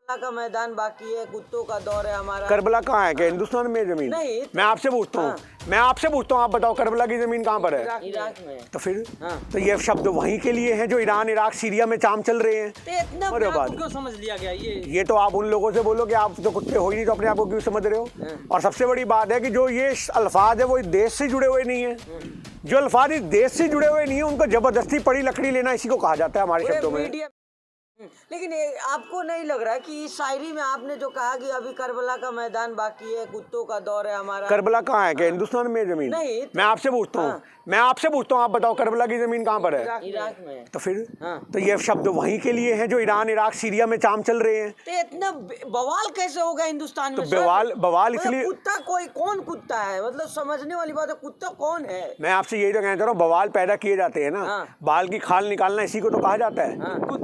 का मैदान बाकी है, कुत्तों का दौर है हमारा। करबला कहाँ है? क्या हिंदुस्तान में जमीन? नहीं, मैं आपसे पूछता हूँ, मैं आपसे पूछता हूँ, आप बताओ करबला की जमीन कहाँ पर है? इराक में। तो फिर तो ये शब्द वहीं के लिए हैं जो ईरान, इराक, सीरिया में चाम चल रहे हैं। अरे बात क्यों समझ लिया गया? ये तो आप उन लोगों से बोलो कि आप तो कुत्ते हो ही नहीं, तो अपने आप को क्यों समझ रहे हो? और सबसे बड़ी बात है कि जो ये अल्फाज है वो इस देश से जुड़े हुए नहीं है। जो अल्फाज इस देश से जुड़े हुए नहीं है उनको जबरदस्ती पड़ी लकड़ी लेना इसी को कहा जाता है हमारे शब्दों में। लेकिन आपको नहीं लग रहा है कि इस शायरी में आपने जो कहा कि अभी करबला का मैदान बाकी है, कुत्तों का दौर है हमारा? करबला कहाँ है? क्या हिंदुस्तान में जमीन? नहीं, मैं आपसे पूछता हूँ, मैं आपसे पूछता हूँ, आप बताओ करबला की जमीन कहाँ पर है? इराक में। तो फिर तो ये शब्द वहीं के लिए हैं जो ईरान, इराक, सीरिया में चाम चल रहे हैं। तो इतना बवाल कैसे होगा हिंदुस्तान में? तो बवाल इसलिए, कुत्ता कौन कुत्ता है? मतलब समझने वाली बात है, कुत्ता कौन है? मैं आपसे यही तो कहना चाह रहा हूँ, बवाल पैदा किए जाते हैं ना, बाल की खाल निकालना इसी को तो कहा जाता है।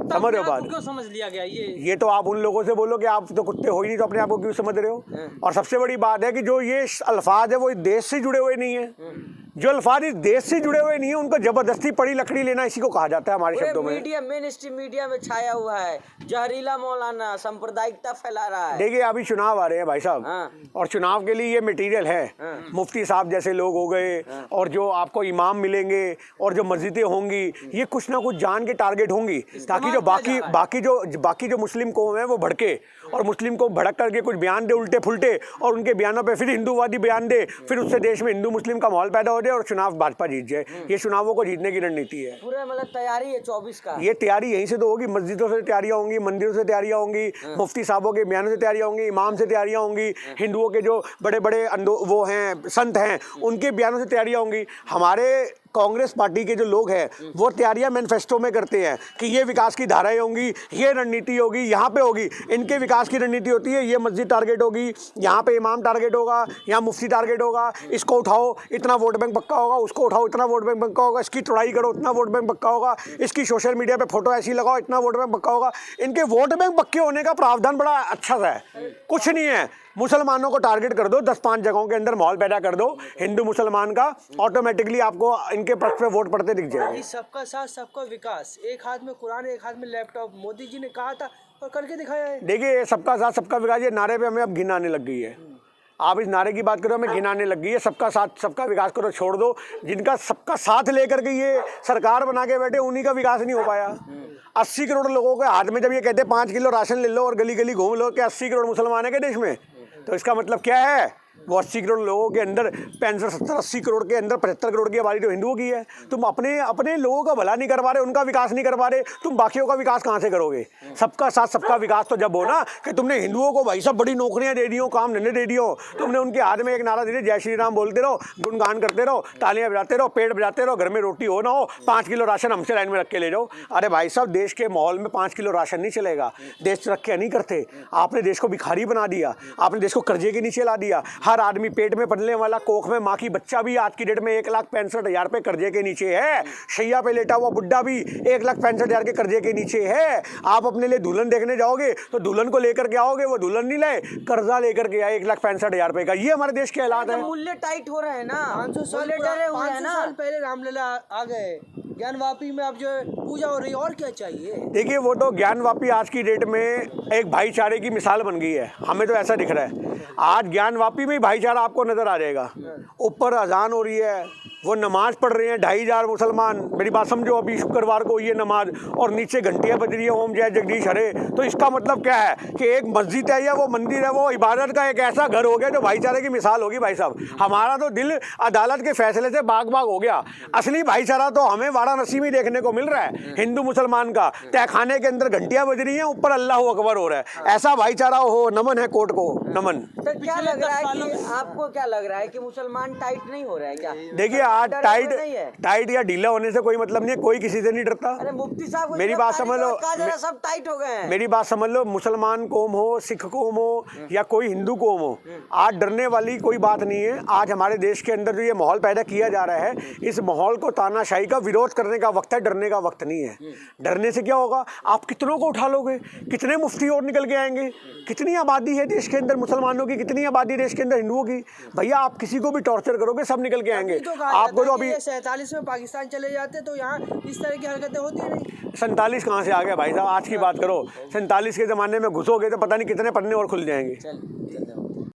समझ रहे हो बात? क्यों समझ लिया गया? ये तो आप उन लोगों से बोलो कि आप तो कुत्ते हो ही नहीं, तो अपने आप को क्यों समझ रहे हो? और सबसे बड़ी बात है कि जो ये अल्फाज है वो इस देश से जुड़े हुए नहीं है। जो अल्फाज इस देश से जुड़े हुए नहीं है उनको जबरदस्ती पड़ी लकड़ी लेना इसी को कहा जाता है हमारे शब्दों में। मीडिया, मेन स्ट्रीम मीडिया में छाया हुआ है, जहरीला मौलाना सांप्रदायिकता फैला रहा है। देखिए अभी चुनाव आ रहे हैं भाई साहब, और चुनाव के लिए ये मटेरियल है। मुफ्ती साहब जैसे लोग हो गए, और जो आपको इमाम मिलेंगे, और जो मस्जिदें होंगी, ये कुछ ना कुछ जान के टारगेट होंगी, ताकि जो बाकी जो मुस्लिम कौम है वो भड़के, और मुस्लिम को भड़क करके कुछ बयान दे उल्टे फुलटे, और उनके बयानों पे फिर हिंदूवादी बयान दे, फिर उससे देश में हिंदू मुस्लिम का माहौल पैदा हो जाए और चुनाव भाजपा जीत जाए। ये चुनावों को जीतने की रणनीति है। पूरा मतलब तैयारी है 24 का। ये तैयारी यहीं से तो होगी, मस्जिदों से तैयारियां होंगी, मंदिरों से तैयारियां होंगी, मुफ्ती साहबों के बयानों से तैयारियां होंगी, इमाम से तैयारियां होंगी, हिंदुओं के जो बड़े बड़े वो हैं संत हैं उनके बयानों से तैयारियां होंगी। हमारे कांग्रेस पार्टी के जो लोग हैं वो तैयारियां मैनिफेस्टो में करते हैं कि ये विकास की धाराएं होंगी, ये रणनीति होगी, यहाँ पे होगी। इनके विकास की रणनीति होती है ये मस्जिद टारगेट होगी, यहाँ पे इमाम टारगेट होगा, यहाँ मुफ्ती टारगेट होगा, इसको उठाओ इतना वोट बैंक पक्का होगा, उसको उठाओ इतना वोट बैंक पक्का होगा, इसकी चौड़ाई करो इतना वोट बैंक पक्का होगा, इसकी सोशल मीडिया पे फोटो ऐसी लगाओ इतना वोट बैंक पक्का होगा। इनके वोट बैंक पक्के होने का प्रावधान बड़ा अच्छा सा है, कुछ नहीं है। मुसलमानों को टारगेट कर दो, 10-5 जगहों के अंदर माहौल पैदा कर दो हिंदू मुसलमान का, ऑटोमेटिकली आपको इनके पक्ष पे वोट पड़ते दिख जाएंगे। सबका साथ सबका विकास, एक हाथ में कुरान एक हाथ में लैपटॉप, मोदी जी ने कहा था और करके दिखाया है। देखिए सबका साथ सबका विकास, ये नारे पे हमें अब घिन आने लग गई है। आप इस नारे की बात करो, हमें घिन आने लग गई है। सबका साथ सबका विकास करो छोड़ दो, जिनका सबका साथ लेकर के ये सरकार बना के बैठे उन्हीं का विकास नहीं हो पाया। 80 करोड़ लोगों के हाथ में जब ये कहते 5 किलो राशन ले लो और गली गली घूम लो, क्या 80 करोड़ मुसलमान है क्या देश में? तो इसका मतलब क्या है? वो 80 करोड़ लोगों के अंदर 65, 70, 80 करोड़ के अंदर 75 करोड़ की आबादी तो हिंदुओं की है। तुम अपने लोगों का भला नहीं कर पा रहे, उनका विकास नहीं कर पा रहे, तुम बाकियों का विकास कहाँ से करोगे? सबका साथ सबका विकास तो जब हो ना कि तुमने हिंदुओं को भाई सब बड़ी नौकरियां दे दी हो, काम धंधे दे दियो, तुमने उनके हाथ में एक नारा दे दिया, जय श्री राम बोलते रहो, गुणगान करते रहो, तालियां बजाते रहो, पेट बजाते रहो, घर में रोटी हो ना हो, 5 किलो राशन हमसे लाइन में रख के ले जाओ। अरे भाई साहब, देश के माहौल में 5 किलो राशन नहीं चलेगा, देश तरक्की नहीं करते। आपने देश को भिखारी बना दिया, आपने देश को कर्जे के नीचे ला दिया। हर आदमी पेट में पलने वाला, कोख में माँ की बच्चा भी आज की डेट में 1,65,000 रुपये कर्जे के नीचे है। शैया पे लेटा हुआ बुड्ढा भी 1,65,000 के कर्जे के नीचे है। आप अपने लिए दुल्हन देखने जाओगे तो दुल्हन को लेकर के आओगे, वो दुल्हन नहीं लाए, कर्जा लेकर के आए 1,65,000 रुपये का। ये हमारे देश के हालात है। मूल्य टाइट हो रहे हैं ना, 500 साल पहले रामलला आ गए, ज्ञानवापी में अब जो पूजा हो रही है, और क्या चाहिए? देखिए वो तो ज्ञानवापी आज की डेट में एक भाईचारे की मिसाल बन गई है, हमें तो ऐसा दिख रहा है। आज ज्ञानवापी में भाईचारा आपको नजर आ जाएगा। ऊपर अजान हो रही है, वो नमाज पढ़ रहे हैं 2,500 मुसलमान, मेरी बात समझो, अभी शुक्रवार को ये नमाज, और नीचे घंटियां बज रही है ओम जय जगदीश हरे। तो इसका मतलब क्या है कि एक मस्जिद है या वो मंदिर है, वो इबादत का एक ऐसा घर हो गया जो भाईचारे की मिसाल होगी। भाई साहब, हमारा तो दिल अदालत के फैसले से बाग बाग हो गया। असली भाईचारा तो हमें वाराणसी में देखने को मिल रहा है, हिंदू मुसलमान का। तहखाने के अंदर घंटियां बज रही हैं, ऊपर अल्लाह अकबर हो रहा है। ऐसा भाईचारा हो, नमन है कोर्ट को, नमन। तो क्या लग रहा है कि आपको क्या लग रहा है कि मुसलमान टाइट नहीं हो रहा है क्या? देखिए आज टाइट या ढीला होने से कोई मतलब नहीं है, कोई किसी से नहीं डरता। अरे मुफ्ती साहब, मेरी बात समझ लो, सब टाइट हो गए हैं। मेरी बात समझ लो, मुसलमान कौम हो, सिख कौम हो या कोई हिंदू कौम हो, आज डरने वाली कोई बात नहीं है। आज हमारे देश के अंदर जो ये माहौल पैदा किया जा रहा है, इस माहौल को तानाशाही का विरोध करने का वक्त है, डरने का वक्त नहीं है। डरने से क्या होगा? आप कितनों को उठा लोगे? कितने मुफ्ती और निकल के आएंगे? कितनी आबादी है देश के अंदर मुसलमानों की, कितनी आबादी देश के अंदर हिंदुओं की? भैया आप किसी को भी टॉर्चर करोगे, सब निकल के आएंगे। आपको तो अभी 47 में पाकिस्तान चले जाते तो यहाँ इस तरह की हरकतें होती नहीं। 47 कहाँ से आ गया भाई साहब, आज की बात करो। 47 के ज़माने में घुसोगे तो पता नहीं कितने पन्ने और खुल जाएंगे। चल